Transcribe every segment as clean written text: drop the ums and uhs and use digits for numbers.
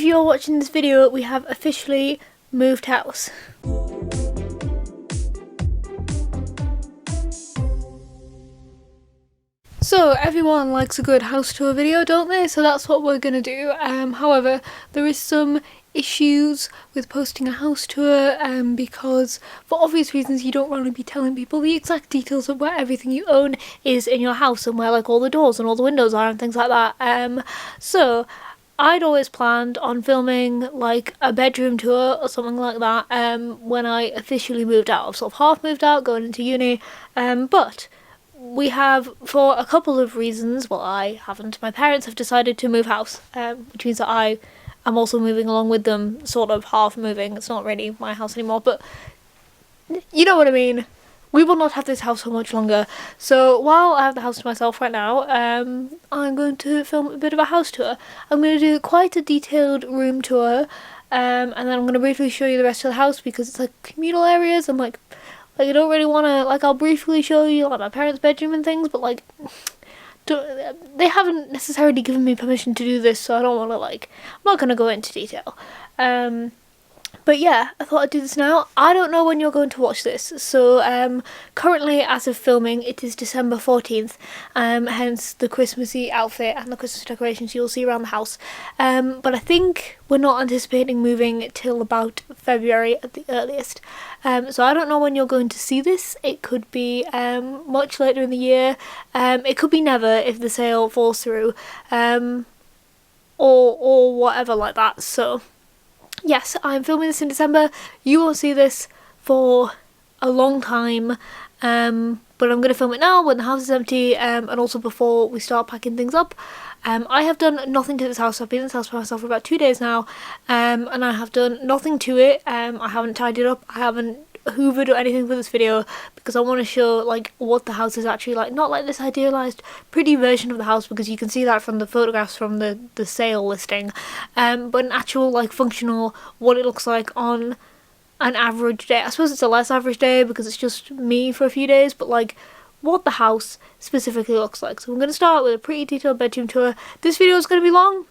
you're watching this video, we have officially moved house. So everyone likes a good house tour video, don't they? So that's what we're gonna do. However, there is some issues with posting a house tour because for obvious reasons you don't want to be telling people the exact details of where everything you own is in your house and where like all the doors and all the windows are and things like that. So I'd always planned on filming like a bedroom tour or something like that when I officially moved out. I've sort of half moved out, going into uni, but we have, for a couple of reasons, well I haven't, my parents have decided to move house, which means that I am also moving along with them, sort of half moving. It's not really my house anymore, but you know what I mean. We will not have this house for much longer. So while I have the house to myself right now, I'm going to film a bit of a house tour. I'm going to do quite a detailed room tour, and then I'm going to briefly show you the rest of the house because it's like communal areas. I'm like I don't really want to, like, I'll briefly show you like my parents' bedroom and things, but like they haven't necessarily given me permission to do this, so I don't want to, like, I'm not going to go into detail. But yeah, I thought I'd do this now. I don't know when you're going to watch this, so currently as of filming it is December 14th, hence the Christmassy outfit and the Christmas decorations you'll see around the house. But I think we're not anticipating moving till about February at the earliest. So I don't know when you're going to see this. It could be much later in the year, it could be never if the sale falls through, or whatever like that. So yes, I'm filming this in December. You won't see this for a long time, but I'm going to film it now when the house is empty, and also before we start packing things up. I have done nothing to this house. I've been in this house by myself for about 2 days now, and I have done nothing to it. I haven't tidied up, I haven't hoovered or anything for this video because I want to show like what the house is actually like, not like this idealized pretty version of the house, because you can see that from the photographs from the sale listing, but an actual like functional what it looks like on an average day. I suppose it's a less average day because it's just me for a few days, but like what the house specifically looks like. So I'm going to start with a pretty detailed bedroom tour. This video is going to be long.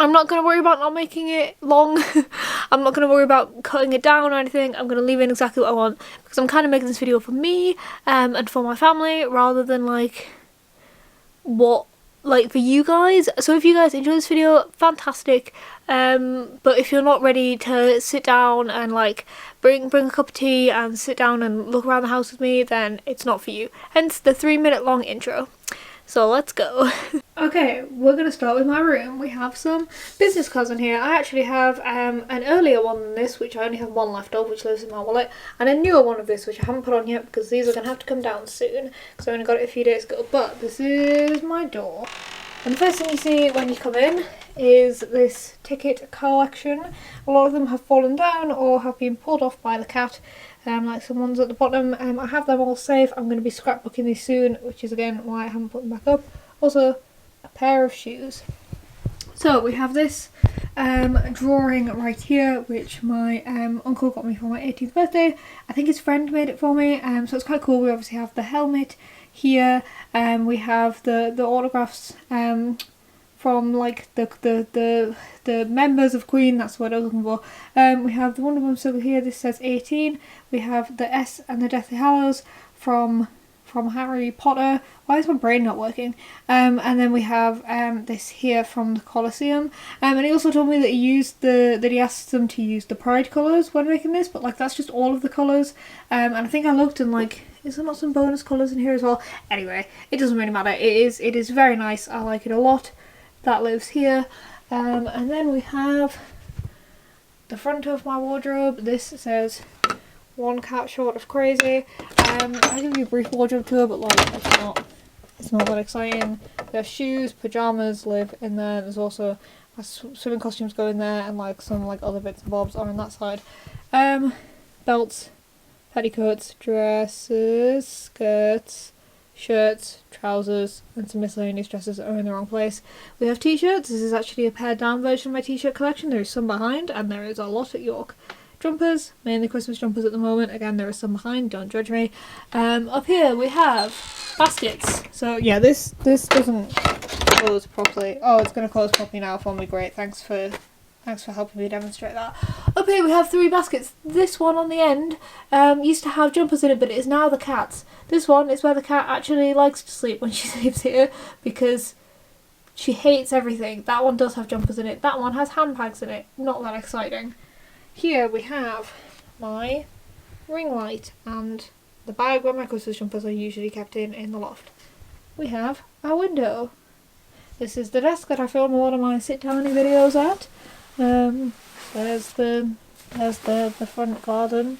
I'm not going to worry about not making it long. I'm not going to worry about cutting it down or anything. I'm going to leave in exactly what I want because I'm kind of making this video for me and for my family rather than like what, like for you guys. So if you guys enjoy this video, fantastic, but if you're not ready to sit down and like bring a cup of tea and sit down and look around the house with me, then it's not for you. Hence the 3-minute long intro. So let's go. Okay, we're going to start with my room. We have some business cards in here. I actually have an earlier one than this, which I only have one left of, which lives in my wallet, and a newer one of this, which I haven't put on yet because these are going to have to come down soon because I only got it a few days ago. But this is my door. And the first thing you see when you come in is this ticket collection. A lot of them have fallen down or have been pulled off by the cat, like some ones at the bottom. I have them all safe. I'm going to be scrapbooking these soon, which is again why I haven't put them back up. Also, a pair of shoes. So we have this drawing right here, which my uncle got me for my 18th birthday. I think his friend made it for me, so it's quite cool. We obviously have the helmet here, we have the autographs from like the members of Queen, that's what I was looking for. We have the Wonder Woman symbol here, this says 18. We have the S and the Deathly Hallows from Harry Potter. Why is my brain not working? And then we have this here from the Colosseum. And he also told me that he asked them to use the Pride colours when making this, but like that's just all of the colours. And I think I looked and like, is there not some bonus colours in here as well? Anyway, it doesn't really matter. It is very nice. I like it a lot. That lives here. And then we have the front of my wardrobe. This says one cat short of crazy. I'll give you a brief wardrobe tour, but like it's not that exciting. There's shoes, pajamas live in there. There's also swimming costumes go in there, and like some like other bits and bobs are on that side. Belts, petticoats, dresses, skirts, shirts, trousers, and some miscellaneous dresses are in the wrong place. We have t-shirts. This is actually a pared down version of my t-shirt collection. There is some behind, and there is a lot at York. Jumpers, mainly Christmas jumpers at the moment. Again, there is some behind, don't judge me. Up here we have baskets. So yeah, this doesn't close properly. Oh, it's going to close properly now for me. Great, thanks for Thanks for helping me demonstrate that. Up here we have 3 baskets. This one on the end used to have jumpers in it, but it is now the cat's. This one is where the cat actually likes to sleep when she sleeps here because she hates everything. That one does have jumpers in it. That one has handbags in it. Not that exciting. Here we have my ring light and the bag where my Christmas jumpers are usually kept in the loft. We have our window. This is the desk that I film a lot of my sit-downy videos at. There's the front garden.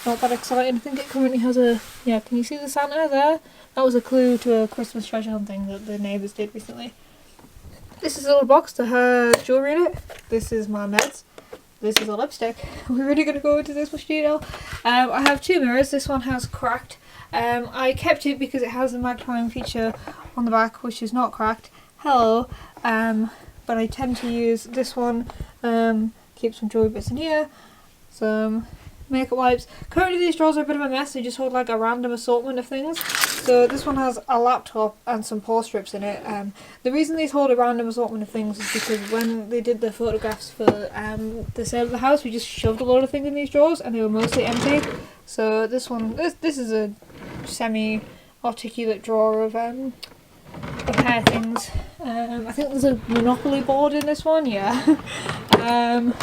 Not that exciting. I think it currently has a... Yeah, can you see the Santa there? That was a clue to a Christmas treasure hunt thing that the neighbours did recently. This is a little box that has jewellery in it. This is my meds. This is a lipstick. We're really going to go into this much detail. I have 2 mirrors. This one has cracked. I kept it because it has a magnifying feature on the back which is not cracked. Hello. But I tend to use this one. Keep some jewellery bits in here. Some makeup wipes. Currently these drawers are a bit of a mess. They just hold like a random assortment of things. So this one has a laptop and some pore strips in it. The reason these hold a random assortment of things is because when they did the photographs for the sale of the house, we just shoved a lot of things in these drawers and they were mostly empty. So this one, this is a semi-articulate drawer of hair things. I think there's a Monopoly board in this one, yeah. And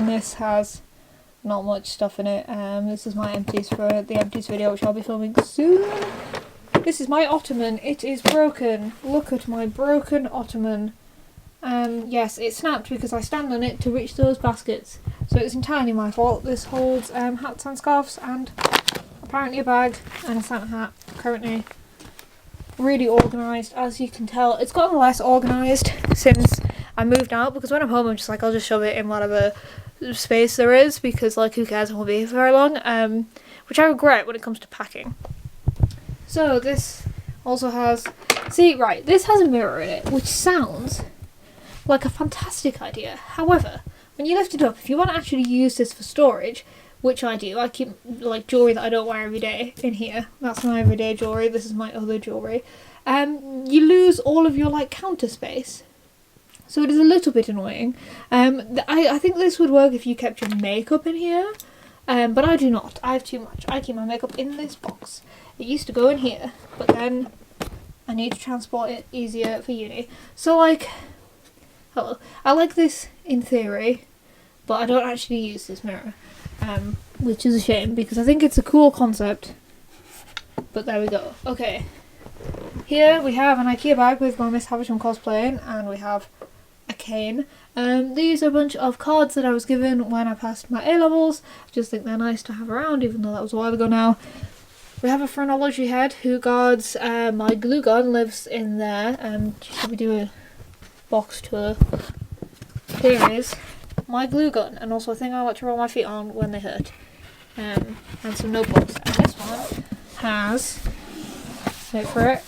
this has not much stuff in it. This is my empties for the empties video, which I'll be filming soon. This is my ottoman. It is broken. Look at my broken ottoman. Yes, it snapped because I stand on it to reach those baskets. So it's entirely my fault. This holds hats and scarves and apparently a bag and a Santa hat. Currently really organised, as you can tell. It's gotten less organised since I moved out because when I'm home I'm just like, I'll just shove it in whatever space there is because like who cares, I won't be here for very long, which I regret when it comes to packing. So this also has, this has a mirror in it, which sounds like a fantastic idea. However, when you lift it up, if you want to actually use this for storage, which I do, I keep like jewellery that I don't wear every day in here. That's my everyday jewellery. This is my other jewellery. You lose all of your like counter space. So it is a little bit annoying. I think this would work if you kept your makeup in here, but I do not. I have too much. I keep my makeup in this box. It used to go in here, but then I need to transport it easier for uni. So like, hello. I like this in theory, but I don't actually use this mirror, which is a shame because I think it's a cool concept. But there we go. Okay. Here we have an IKEA bag with my Miss Havisham cosplaying, and we have a cane. These are a bunch of cards that I was given when I passed my A-levels. I just think they're nice to have around, even though that was a while ago now. We have a phrenology head who guards my glue gun, lives in there. Should we do a box tour? Here is my glue gun, and also a thing I like to roll my feet on when they hurt. And some notebooks. And this one has, wait for it,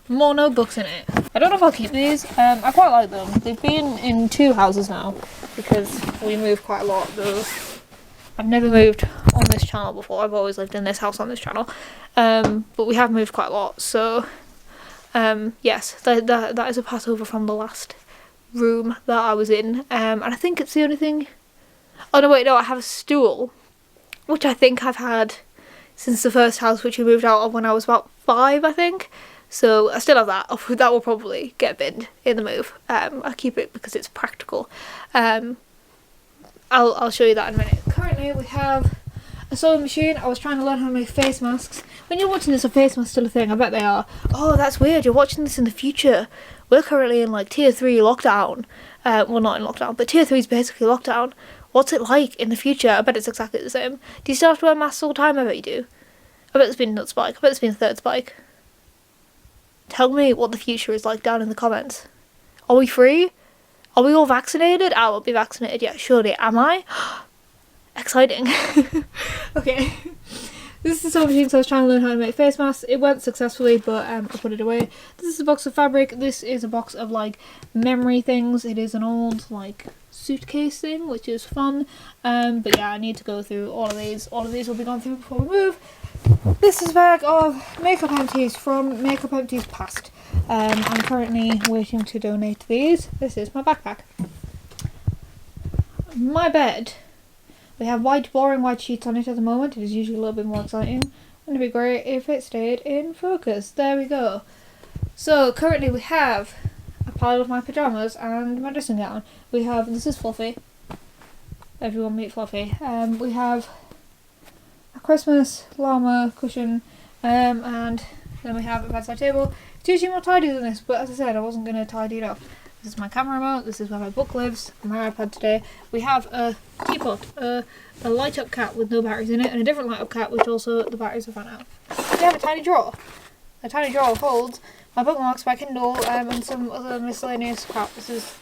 more notebooks in it. I don't know if I'll keep these. I quite like them. They've been in 2 houses now because we move quite a lot. Though I've never moved on this channel before. I've always lived in this house on this channel, but we have moved quite a lot. So yes, that is a passover from the last room that I was in, and I think it's the only thing. Oh no, wait, no, I have a stool, which I think I've had since the first house, which we moved out of when I was about 5, I think. So I still have that. That will probably get binned in the move. I keep it because it's practical. I'll show you that in a minute. Currently we have a sewing machine. I was trying to learn how to make face masks. When you're watching this, are face masks still a thing? I bet they are. Oh, that's weird. You're watching this in the future. We're currently in like tier 3 lockdown. Well, not in lockdown, but tier 3 is basically lockdown. What's it like in the future? I bet it's exactly the same. Do you still have to wear masks all the time? I bet you do. I bet it's been another spike. I bet it's been a 3rd spike. Tell me what the future is like down in the comments. Are we free? Are we all vaccinated? I won't be vaccinated yet, surely. Am I? Exciting. Okay. This is the sewing machine, so I was trying to learn how to make face masks. It went successfully, but I put it away. This is a box of fabric. This is a box of like memory things. It is an old like suitcase thing, which is fun. But yeah, I need to go through all of these. All of these will be gone through before we move. This is a bag of makeup empties from Makeup Empties Past. I'm currently waiting to donate these. This is my backpack. My bed. We have boring white sheets on it at the moment. It is usually a little bit more exciting. Wouldn't it be great if it stayed in focus? There we go. So currently we have a pile of my pyjamas and my dressing gown. We have, this is Fluffy. Everyone meet Fluffy. We have a Christmas llama cushion, and then we have a bedside table. It's usually more tidy than this, but as I said, I wasn't going to tidy it up. This is my camera remote, this is where my book lives, my iPad today. We have a teapot, a light up cap with no batteries in it, and a different light up cap which also the batteries have run out. We have a tiny drawer. A tiny drawer holds my bookmarks, my Kindle, and some other miscellaneous crap. This is,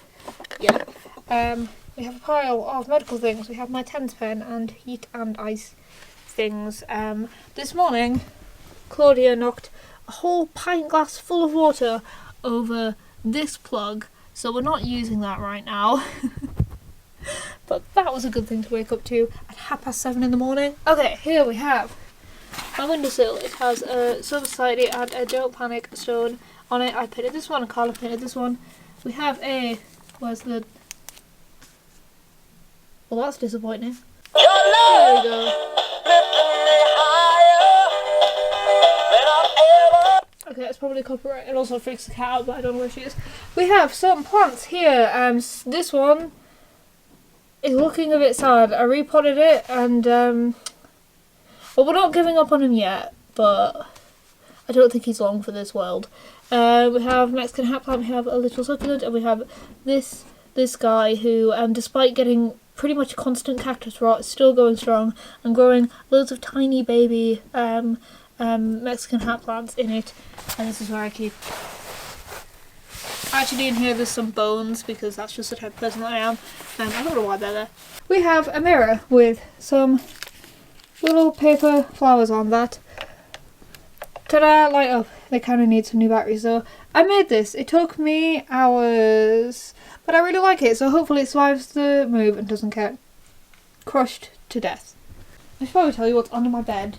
yeah. We have a pile of medical things. We have my TENS pen and heat and ice things. This morning, Claudia knocked a whole pint glass full of water over this plug, so we're not using that right now. But that was a good thing to wake up to at 7:30 in the morning. Okay, here we have my windowsill. It has a Silver Society and a Don't Panic stone on it. I painted this one and Carla painted this one. We have a, where's the, well that's disappointing. There we go. Okay, it's probably copyright. It also freaks the cat out, but I don't know where she is. We have some plants here. This one is looking a bit sad. I repotted it, and well, we're not giving up on him yet, but I don't think he's long for this world. We have Mexican hat plant. We have a little succulent, and we have this guy who, despite getting pretty much constant cactus rot, is still going strong and growing loads of tiny baby Mexican hat plants in it, and this is where I keep. Actually, in here there's some bones because that's just the type of person I am. I don't know why they're there. We have a mirror with some little paper flowers on that. Ta-da! Light up. They kind of need some new batteries though. I made this. It took me hours, but I really like it. So hopefully it survives the move and doesn't get crushed to death. I should probably tell you what's under my bed.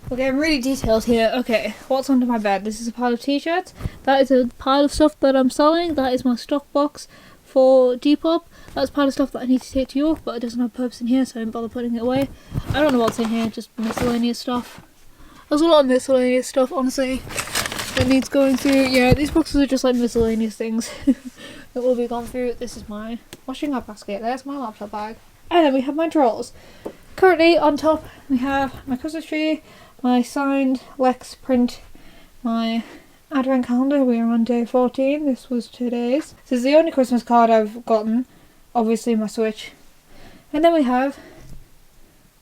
We're getting really detailed here. Okay, what's under my bed? This is a pile of t-shirts. That is a pile of stuff that I'm selling. That is my stock box for Depop. That's a pile of stuff that I need to take to York, but it doesn't have purpose in here, so I didn't bother putting it away. I don't know what's in here, just miscellaneous stuff. There's a lot of miscellaneous stuff, honestly, that needs going through. Yeah, these boxes are just like miscellaneous things that will be gone through. This is my washing up basket. There's my laptop bag. And then we have my drawers. Currently on top we have my Christmas tree, my signed Lex print, my Advent calendar. We are on day 14. This was today's. This is the only Christmas card I've gotten. Obviously my Switch. And then we have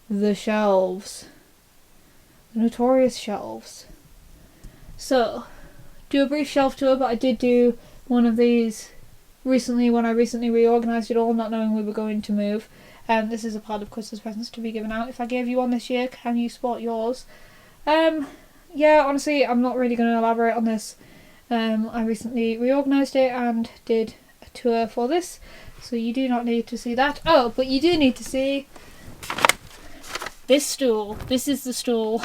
the shelves. The notorious shelves. So, do a brief shelf tour, but I did do one of these recently when I recently reorganised it all, not knowing we were going to move. This is a pile of Christmas presents to be given out. If I gave you one this year, can you spot yours? Yeah, honestly, I'm not really going to elaborate on this. I recently reorganised it and did a tour for this, so you do not need to see that. Oh, but you do need to see this stool. This is the stool.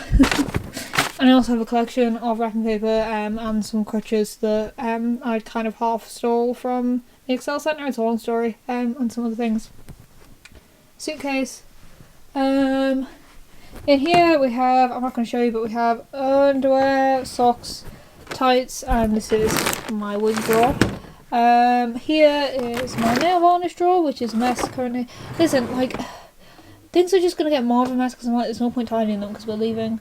And I also have a collection of wrapping paper and some crutches that I'd kind of half stole from the Excel Centre. It's a long story, and some other things. Suitcase. In here we have, I'm not going to show you, but we have underwear, socks, tights, and this is my wig drawer. Here is my nail varnish drawer, which is a mess currently. Listen, like, things are just going to get more of a mess because I'm like, there's no point tidying them because we're leaving.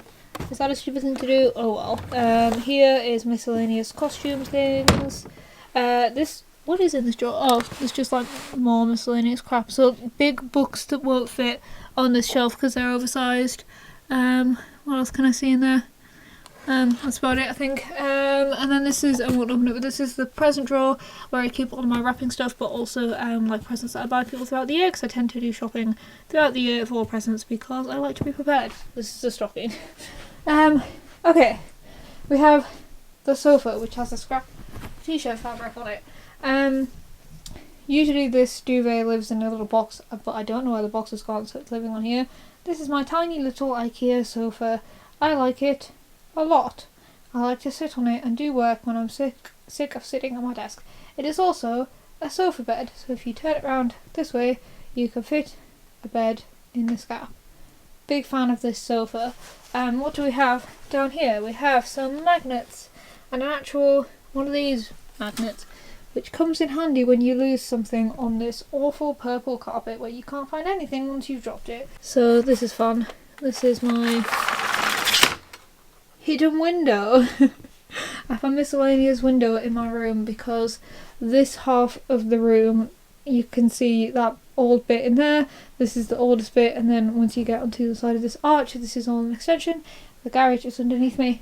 Is that a stupid thing to do? Oh well. Here is miscellaneous costume things. What is in this drawer? Oh, there's just like more miscellaneous crap. So big books that won't fit on this shelf because they're oversized. What else can I see in there? That's about it, I think. And then this is, I won't open it, but this is the present drawer where I keep all of my wrapping stuff, but also like presents that I buy people throughout the year because I tend to do shopping throughout the year for presents because I like to be prepared. This is a stocking. Okay, we have the sofa, which has a scrap t-shirt fabric on it. Usually this duvet lives in a little box, but I don't know where the box has gone, so it's living on here. This is my tiny little IKEA sofa. I like it a lot. I like to sit on it and do work when I'm sick of sitting at my desk. It is also a sofa bed, so if you turn it around this way, you can fit a bed in this gap. Big fan of this sofa. What do we have down here? We have some magnets and an actual one of these magnets, which comes in handy when you lose something on this awful purple carpet where you can't find anything once you've dropped it. So this is fun. This is my hidden window. I have a miscellaneous window in my room because this half of the room, you can see that old bit in there. This is the oldest bit, and then once you get onto the side of this arch, this is all an extension. The garage is underneath me.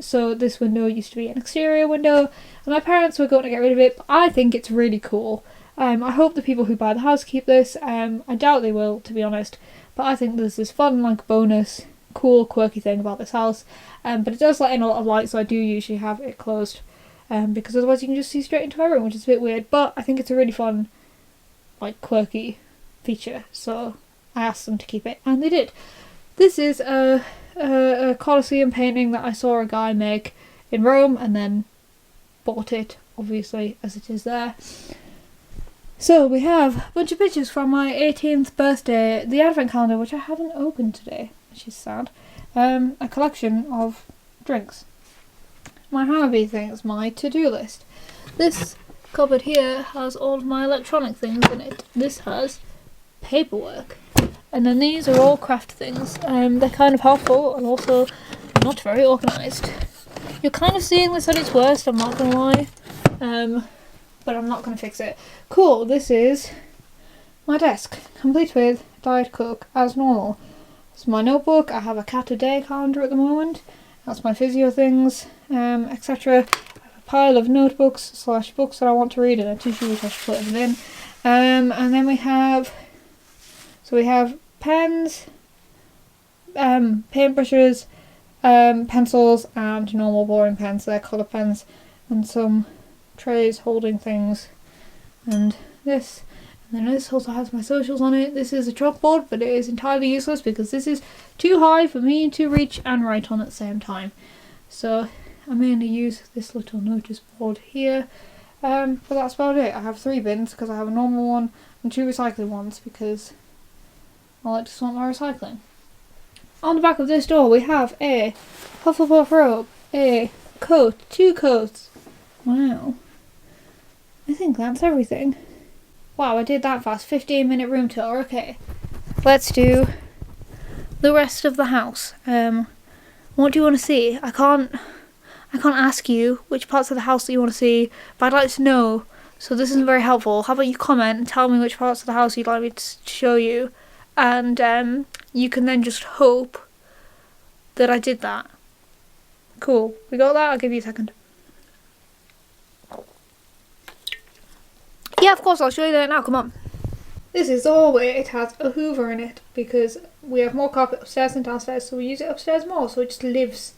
So this window used to be an exterior window, and my parents were going to get rid of it, but I think it's really cool. I hope the people who buy the house keep this. I doubt they will, to be honest, but I think there's this fun, like, bonus, cool, quirky thing about this house. But it does let in a lot of light, so I do usually have it closed, because otherwise you can just see straight into my room, which is a bit weird, but I think it's a really fun, like, quirky feature, so I asked them to keep it, and they did. This is a Colosseum painting that I saw a guy make in Rome and then bought it, obviously, as it is there. So we have a bunch of pictures from my 18th birthday, the advent calendar, which I haven't opened today, which is sad, a collection of drinks, my hobby things, my to-do list. This cupboard here has all of my electronic things in it. This has paperwork. And then these are all craft things. They're kind of helpful and also not very organised. You're kind of seeing this at its worst, I'm not going to lie. But I'm not going to fix it. Cool, this is my desk, complete with Diet Coke as normal. It's my notebook. I have a cat a day calendar at the moment. That's my physio things, etc. I have a pile of notebooks / books that I want to read and a tissue which I should put everything in. And then we have pens, paintbrushes, pencils, and normal boring pens. They're colour pens, and some trays holding things, and this. And then this also has my socials on it. This is a chalkboard, but it is entirely useless because this is too high for me to reach and write on at the same time. So I mainly use this little notice board here. But that's about it. I have 3 bins because I have a normal one and 2 recycling ones because I like to sort my recycling. On the back of this door we have a Hufflepuff robe, a coat, 2 coats. Wow. I think that's everything. Wow, I did that fast. 15-minute room tour. Okay. Let's do the rest of the house. What do you want to see? I can't ask you which parts of the house that you want to see, but I'd like to know. So this isn't very helpful. How about you comment and tell me which parts of the house you'd like me to show you, and you can then just hope that I did that. Cool. We got that? I'll give you a second. Yeah, of course, I'll show you that now. Come on. This is the hallway. It has a hoover in it because we have more carpet upstairs than downstairs, so we use it upstairs more, so it just lives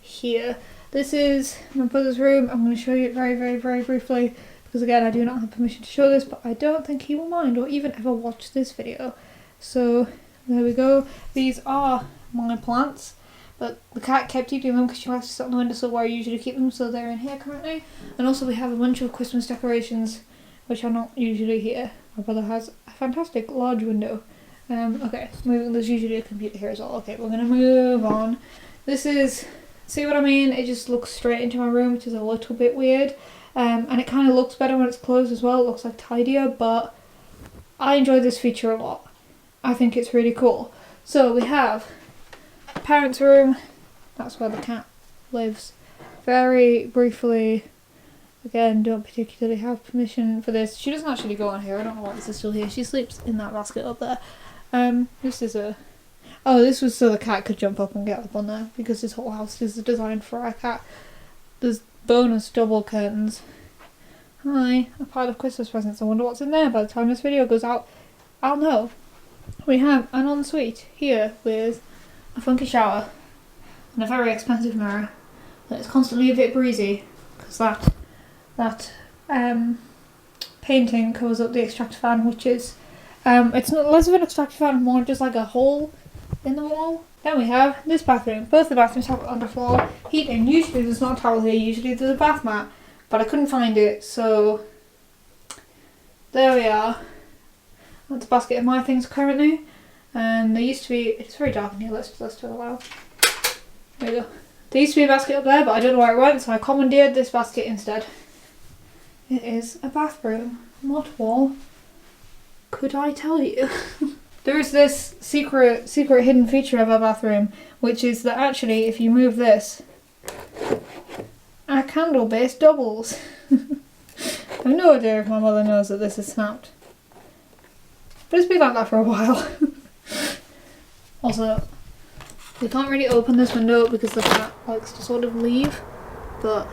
here. This is my brother's room. I'm going to show you it very, very, very briefly because, again, I do not have permission to show this, but I don't think he will mind or even ever watch this video. So there we go. These are my plants, but the cat kept eating them because she likes to sit on the windowsill where I usually keep them, so they're in here currently. And also we have a bunch of Christmas decorations which are not usually here. My brother has a fantastic large window. Okay, there's usually a computer here as well. Okay, we're gonna move on. This is, see what I mean? It just looks straight into my room, which is a little bit weird. And it kind of looks better when it's closed as well. It looks like tidier, but I enjoy this feature a lot. I think it's really cool. So we have parents' room. That's where the cat lives. Very briefly, again, don't particularly have permission for this. She doesn't actually go on here. I don't know why this is still here. She sleeps in that basket up there. This is this was so the cat could jump up and get up on there because this whole house is designed for a cat. There's bonus double curtains. Hi, a pile of Christmas presents. I wonder what's in there by the time this video goes out. I'll know. We have an ensuite here with a funky shower and a very expensive mirror that's constantly a bit breezy because that painting covers up the extractor fan, which is it's not less of an extractor fan, more just like a hole in the wall. Then we have this bathroom. Both the bathrooms have underfloor heating. Usually there's not a towel here, usually there's a bath mat, but I couldn't find it, so there we are. That's a basket of my things currently. And there used to be, it's very dark in here, let's turn it out. There we go. There used to be a basket up there, but I don't know where it went, so I commandeered this basket instead. It is a bathroom. What wall could I tell you? There is this secret hidden feature of our bathroom, which is that actually if you move this, our candle base doubles. I have no idea if my mother knows that this is snapped. But it's been like that for a while. Also, we can't really open this window because the cat likes to sort of leave, but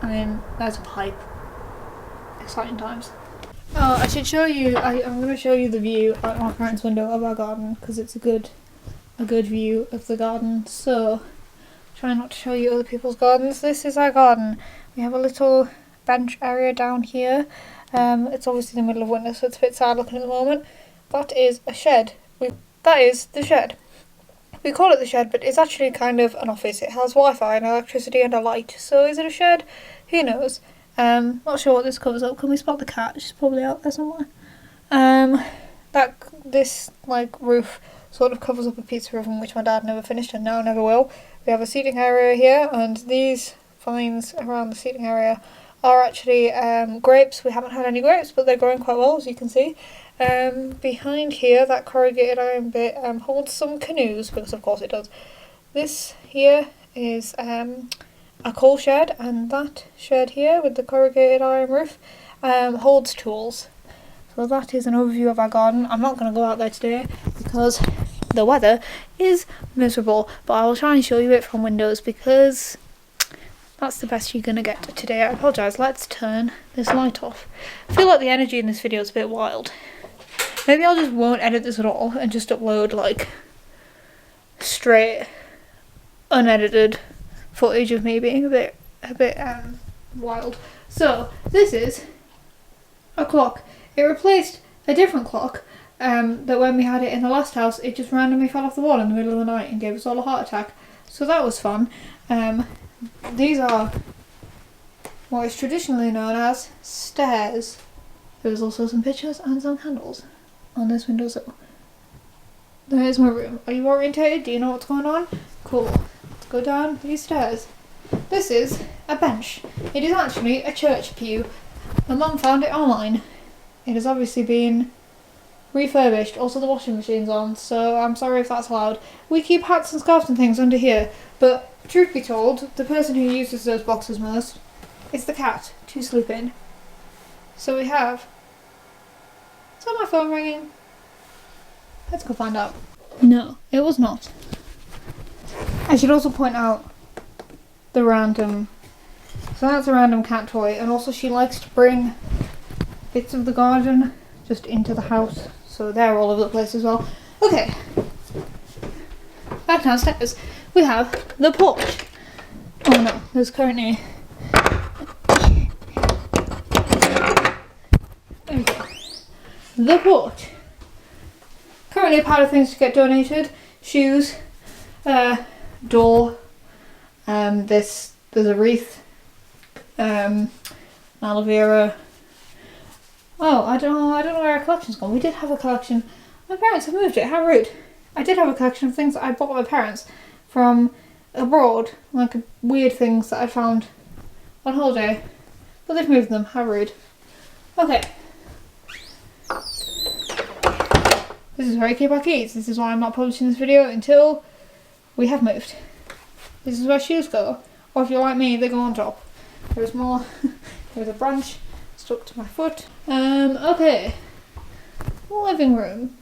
I mean, there's a pipe. Exciting times. Oh, I should show you, I'm going to show you the view out my parents' window of our garden because it's a good view of the garden. So, try not to show you other people's gardens. This is our garden. We have a little bench area down here. It's obviously the middle of winter, so it's a bit sad looking at the moment. That is a shed. That is the shed. We call it the shed, but it's actually kind of an office. It has Wi-Fi and electricity and a light. So is it a shed? Who knows? Not sure what this covers up. Can we spot the cat? She's probably out there somewhere. This roof sort of covers up a pizza oven, which my dad never finished and now never will. We have a seating area here, and these vines around the seating area are actually grapes. We haven't had any grapes, but they're growing quite well, as you can see. Behind here, that corrugated iron bit holds some canoes, because of course it does. This here is a coal shed, and that shed here with the corrugated iron roof holds tools. So that is an overview of our garden. I'm not going to go out there today because the weather is miserable, but I will try and show you it from windows because that's the best you're going to get today. I apologise, let's turn this light off. I feel like the energy in this video is a bit wild. Maybe I just won't edit this at all and just upload like straight unedited footage of me being a bit wild. So this is a clock. It replaced a different clock that when we had it in the last house, it just randomly fell off the wall in the middle of the night and gave us all a heart attack. So that was fun. These are what is traditionally known as stairs. There's also some pictures and some candles on this windowsill. There's my room. Are you orientated? Do you know what's going on? Cool. Let's go down these stairs. This is a bench. It is actually a church pew. My mum found it online. It has obviously been refurbished. Also the washing machine's on, so I'm sorry if that's loud. We keep hats and scarves and things under here, but truth be told, the person who uses those boxes most is the cat to sleep in. So we have... Is that my phone ringing? Let's go find out. No, it was not. I should also point out the random... So that's a random cat toy, and also she likes to bring bits of the garden just into the house, so they're all over the place as well. Okay, back downstairs we have the porch. Oh no, there's currently... There we go. The porch. Currently a pile of things to get donated. Shoes, door, there's a wreath, aloe vera. Oh, I don't know where our collection's gone. We did have a collection. My parents have moved it. How rude. I did have a collection of things that I bought my parents from abroad, like weird things that I found on holiday, but they've moved them. How rude. Okay. This is where I keep our keys. This is why I'm not publishing this video until we have moved. This is where shoes go. Or if you're like me, they go on top. There's more. There's a branch stuck to my foot. Okay. Living room.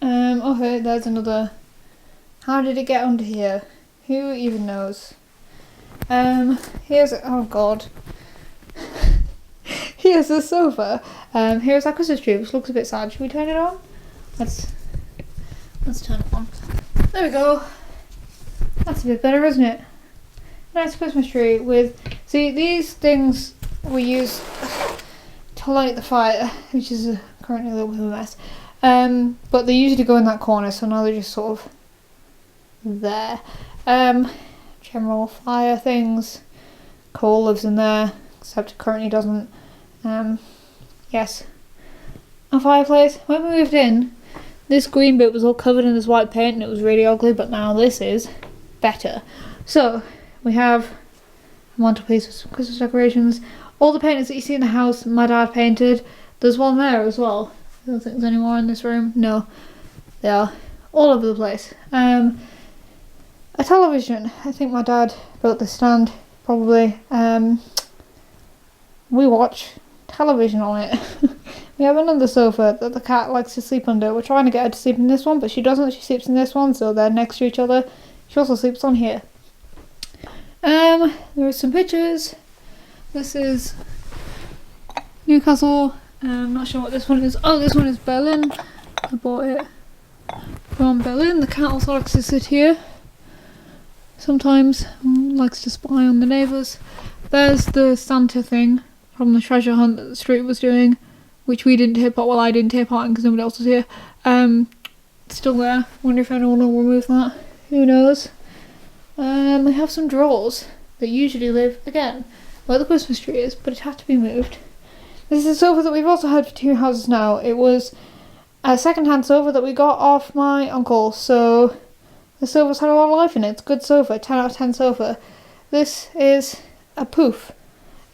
Okay, there's another. How did it get under here? Who even knows? Here's a, oh god. Here's a sofa. Here's our Christmas tree, which looks a bit sad. Should we turn it on? Let's turn it on. There we go. That's a bit better, isn't it? Nice Christmas tree with... See, these things we use to light the fire, which is currently a little bit of a mess. But they usually go in that corner, so now they're just sort of there. General fire things. Coal lives in there, except it currently doesn't. Yes. A fireplace. When we moved in, this green bit was all covered in this white paint and it was really ugly, but now this is better. So, we have a mantelpiece with some Christmas decorations. All the paintings that you see in the house, my dad painted. There's one there as well. I don't think there's any more in this room. No. They are all over the place. A television. I think my dad built the stand, probably. We watch television on it. We have another sofa that the cat likes to sleep under. We're trying to get her to sleep in this one, but she doesn't. She sleeps in this one, so they're next to each other. She also sleeps on here. There are some pictures. This is Newcastle. I'm not sure what this one is. Oh, this one is Berlin. I bought it from Berlin. The cat also likes to sit here. Sometimes likes to spy on the neighbours. There's the Santa thing from the treasure hunt that the street was doing, which we didn't take part. Well, I didn't take part in because nobody else was here. It's still there. Wonder if anyone will remove that. Who knows? We have some drawers that usually live again where the Christmas tree is, but it had to be moved. This is a sofa that we've also had for 2 houses now. It was a second-hand sofa that we got off my uncle, so the sofa's had a lot of life in it. It's a good sofa, 10 out of 10 sofa. This is a poof.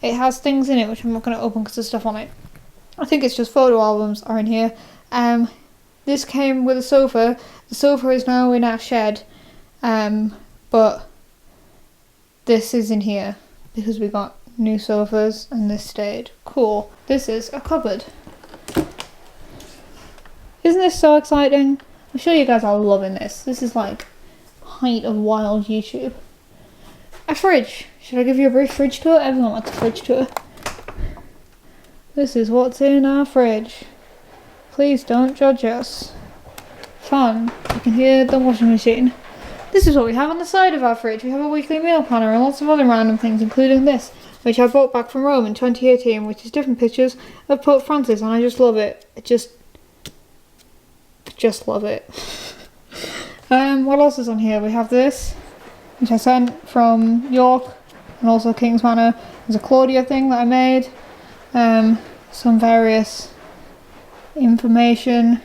It has things in it which I'm not going to open because there's stuff on it. I think it's just photo albums are in here. This came with a sofa. The sofa is now in our shed, but this is in here because we got new sofas and this stayed. Cool. This is a cupboard. Isn't this so exciting? I'm sure you guys are loving this. This is like height of wild YouTube. A fridge. Should I give you a brief fridge tour? Everyone likes a fridge tour. This is what's in our fridge. Please don't judge us. Fun. You can hear the washing machine. This is what we have on the side of our fridge. We have a weekly meal planner and lots of other random things, including this, which I bought back from Rome in 2018, which is different pictures of Pope Francis, and I just love it. I just love it. What else is on here? We have this, which I sent from York, and also King's Manor. There's a Claudia thing that I made. Some various information.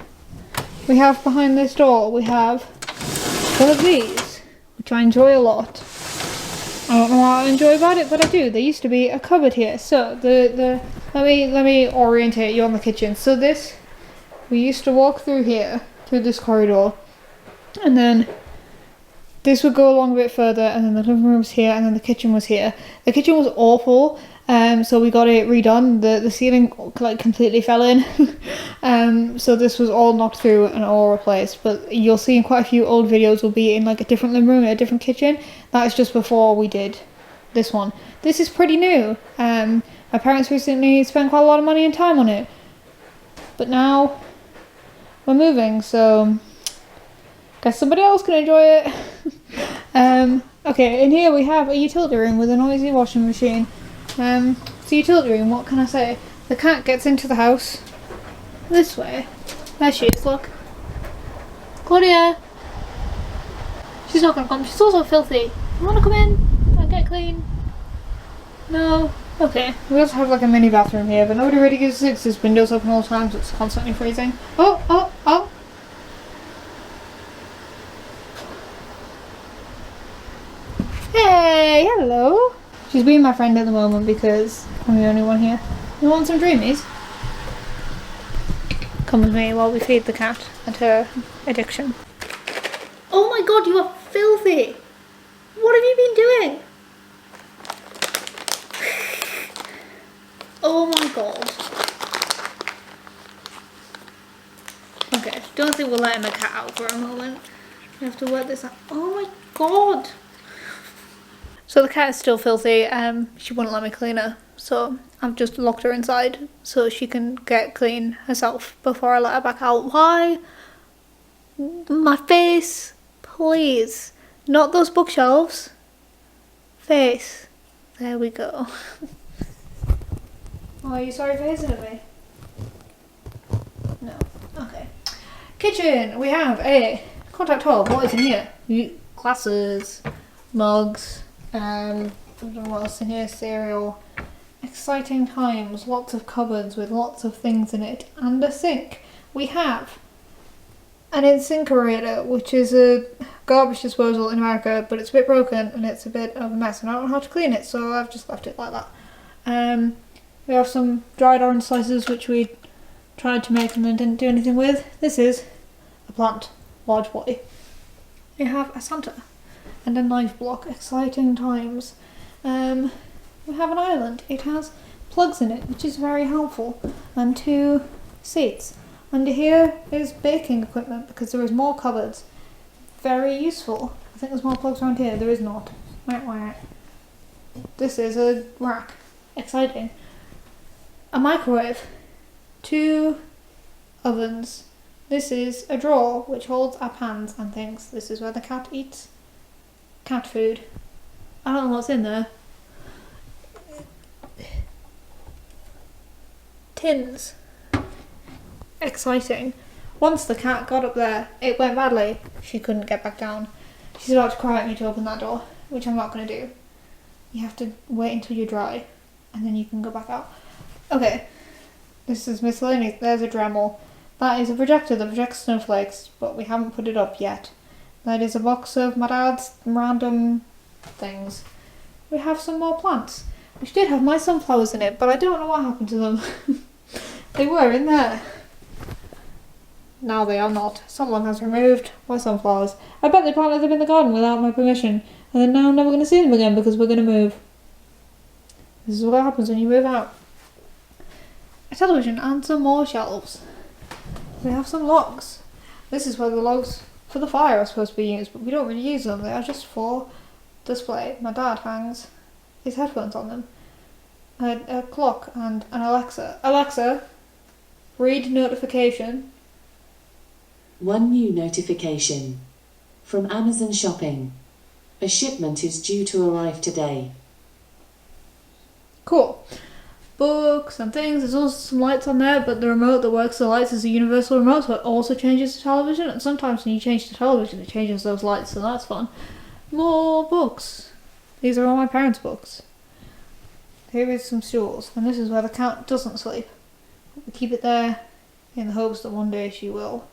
We have behind this door, we have one of these, which I enjoy a lot. I don't know what I enjoy about it, but I do. There used to be a cupboard here. So let me orientate you on the kitchen. So this, we used to walk through here, through this corridor, and then this would go along a bit further, and then the living room was here, and then the kitchen was here. The kitchen was awful, so we got it redone. The ceiling like completely fell in, so this was all knocked through and all replaced. But you'll see in quite a few old videos will be in like a different living room, a different kitchen. That is just before we did this one. This is pretty new. My parents recently spent quite a lot of money and time on it, but now we're moving, so guess somebody else can enjoy it. Okay, in here we have a utility room with a noisy washing machine. It's a utility room, what can I say? The cat gets into the house this way. There she is, look. Claudia! She's not gonna come, she's also filthy. You wanna come in and get clean? No? Okay. We also have like a mini bathroom here, but nobody really gives us this windows open all the time, so it's constantly freezing. Oh! Hey, hello. She's being my friend at the moment because I'm the only one here. You want some dreamies? Come with me while we feed the cat and her addiction. Oh my god, you are filthy! What have you been doing? Oh my god. Okay, don't think we're letting the cat out for a moment. We have to work this out. Oh my god! So the cat is still filthy. She wouldn't let me clean her, so I've just locked her inside so she can get clean herself before I let her back out. Why? My face, please. Not those bookshelves. Face. There we go. Oh, are you sorry for hissing at me? No. Okay. Kitchen. We have a contact hob. What is in here? glasses, mugs, I don't know what else in here, cereal. Exciting times, lots of cupboards with lots of things in it, and a sink. We have an incinerator, which is a garbage disposal in America, but it's a bit broken and it's a bit of a mess and I don't know how to clean it, so I've just left it like that. We have some dried orange slices which we tried to make and then didn't do anything with. This is a plant, large body. We have a Santa and a knife block. Exciting times. We have an island. It has plugs in it, which is very helpful, and 2 seats. Under here is baking equipment because there is more cupboards. Very useful. I think there's more plugs around here. There is not. This is a rack. Exciting. A microwave. 2 ovens. This is a drawer which holds our pans and things. This is where the cat eats cat food. I don't know what's in there. Tins. Exciting. Once the cat got up there, it went badly. She couldn't get back down. She's about to cry at me to open that door, which I'm not going to do. You have to wait until you're dry, and then you can go back out. Okay, this is miscellaneous. There's a Dremel. That is a projector that projects snowflakes, but we haven't put it up yet. That is a box of my dad's random things. We have some more plants, which did have my sunflowers in it, but I don't know what happened to them. They were in there. Now they are not. Someone has removed my sunflowers. I bet they planted them in the garden without my permission, and then now I'm never going to see them again because we're going to move. This is what happens when you move out. A television and some more shelves. We have some logs. This is where the logs for the fire are supposed to be used, but we don't really use them. They are just for display. My dad hangs his headphones on them. A clock and an Alexa. Alexa, read notification. One new notification. From Amazon Shopping. A shipment is due to arrive today. Cool. Books and things. There's also some lights on there, but the remote that works the lights is a universal remote, so it also changes the television, and sometimes when you change the television it changes those lights, so that's fun. More books. These are all my parents' books. Here is some stools, and this is where the cat doesn't sleep. We keep it there in the hopes that one day she will.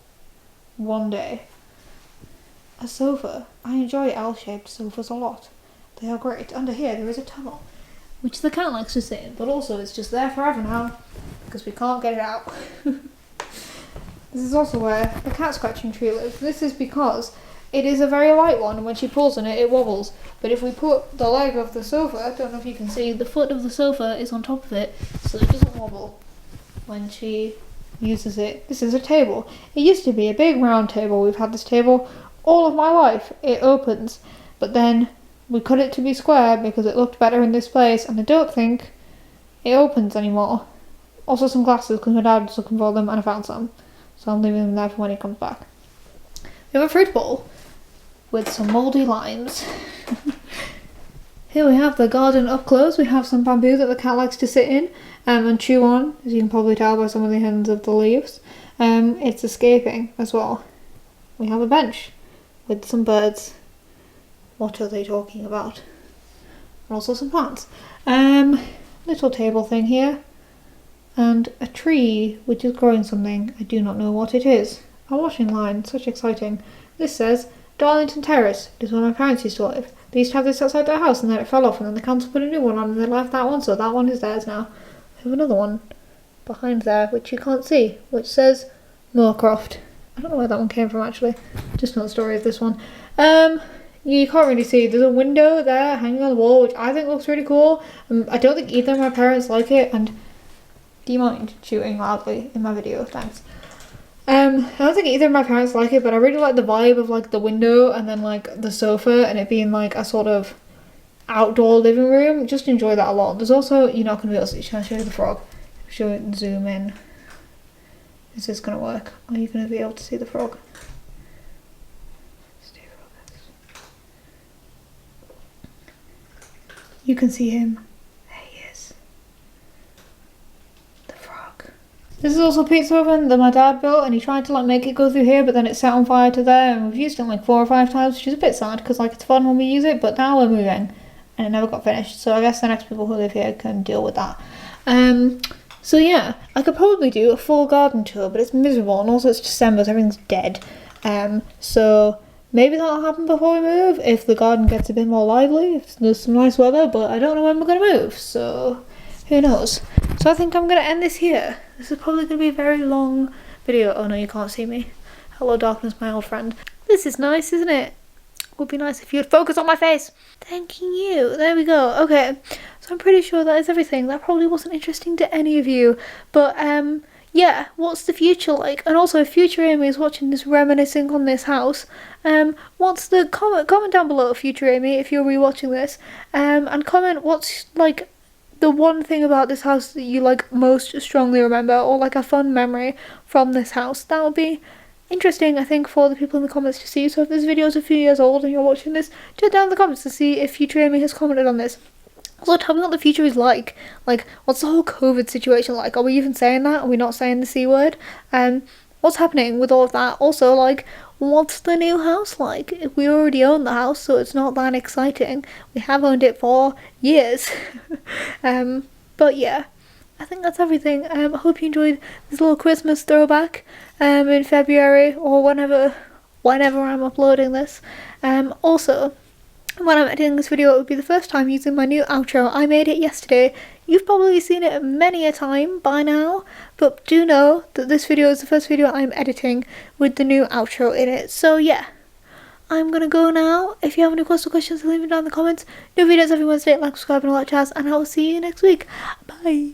One day. A sofa. I enjoy L-shaped sofas a lot. They are great. Under here there is a tunnel, which the cat likes to sit in, but also it's just there forever now, because we can't get it out. This is also where the cat scratching tree lives. This is because it is a very light one, and when she pulls on it, it wobbles. But if we put the leg of the sofa, I don't know if you can see, the foot of the sofa is on top of it, so it doesn't wobble when she uses it. This is a table. It used to be a big round table. We've had this table all of my life. It opens, but then we cut it to be square because it looked better in this place, and I don't think it opens anymore. Also some glasses because my dad was looking for them and I found some, so I'm leaving them there for when he comes back. We have a fruit bowl with some mouldy limes. Here we have the garden up close. We have some bamboo that the cat likes to sit in and chew on, as you can probably tell by some of the ends of the leaves. It's escaping as well. We have a bench with some birds. What are they talking about? And also some plants. Little table thing here. And a tree which is growing something. I do not know what it is. A washing line, such exciting. This says Darlington Terrace. It is where my parents used to live. They used to have this outside their house and then it fell off and then the council put a new one on and they left that one, so that one is theirs now. We have another one behind there which you can't see, which says Moorcroft. I don't know where that one came from actually. Just know the story of this one. You can't really see. There's a window there hanging on the wall which I think looks really cool. I don't think either of my parents like it, and do you mind chewing loudly in my video? Thanks. I don't think either of my parents like it, but I really like the vibe of like the window and then like the sofa and it being like a sort of outdoor living room. Just enjoy that a lot. There's also, you're not going to be able to see, can I show you the frog? Show it and zoom in. Is this going to work? Are you going to be able to see the frog? Stay focused. You can see him. There he is. The frog. This is also a pizza oven that my dad built, and he tried to like make it go through here, but then it set on fire to there, and we've used it like 4 or 5 times, which is a bit sad because like it's fun when we use it, but now we're moving, and it never got finished. So I guess the next people who live here can deal with that. So yeah, I could probably do a full garden tour, but it's miserable, and also it's December, so everything's dead. So maybe that'll happen before we move if the garden gets a bit more lively, if there's some nice weather, but I don't know when we're gonna move, so who knows. So I think I'm gonna end this here. This is probably gonna be a very long video. Oh no, you can't see me. Hello darkness, my old friend. This is nice, isn't it? Would be nice if you'd focus on my face. Thanking you. There we go. Okay, so I'm pretty sure that is everything. That probably wasn't interesting to any of you, but yeah, what's the future like? And also, if future Amy is watching this reminiscing on this house, what's the comment down below, future Amy, if you're rewatching this, and comment what's like the one thing about this house that you like most strongly remember, or like a fun memory from this house. That would be interesting, I think, for the people in the comments to see. So if this video is a few years old and you're watching this, check down in the comments to see if future Amy has commented on this. Also, tell me what the future is like. Like, what's the whole COVID situation like? Are we even saying that? Are we not saying the C word? What's happening with all of that? Also, like, what's the new house like? We already own the house, so it's not that exciting. We have owned it for years. But yeah, I think that's everything. I hope you enjoyed this little Christmas throwback in February or whenever I'm uploading this. Also, when I'm editing this video, it would be the first time using my new outro. I made it yesterday. You've probably seen it many a time by now, but do know that this video is the first video I'm editing with the new outro in it. So yeah, I'm gonna go now. If you have any questions, leave them down in the comments. New videos every Wednesday, like, subscribe and all that jazz, and I will see you next week. Bye.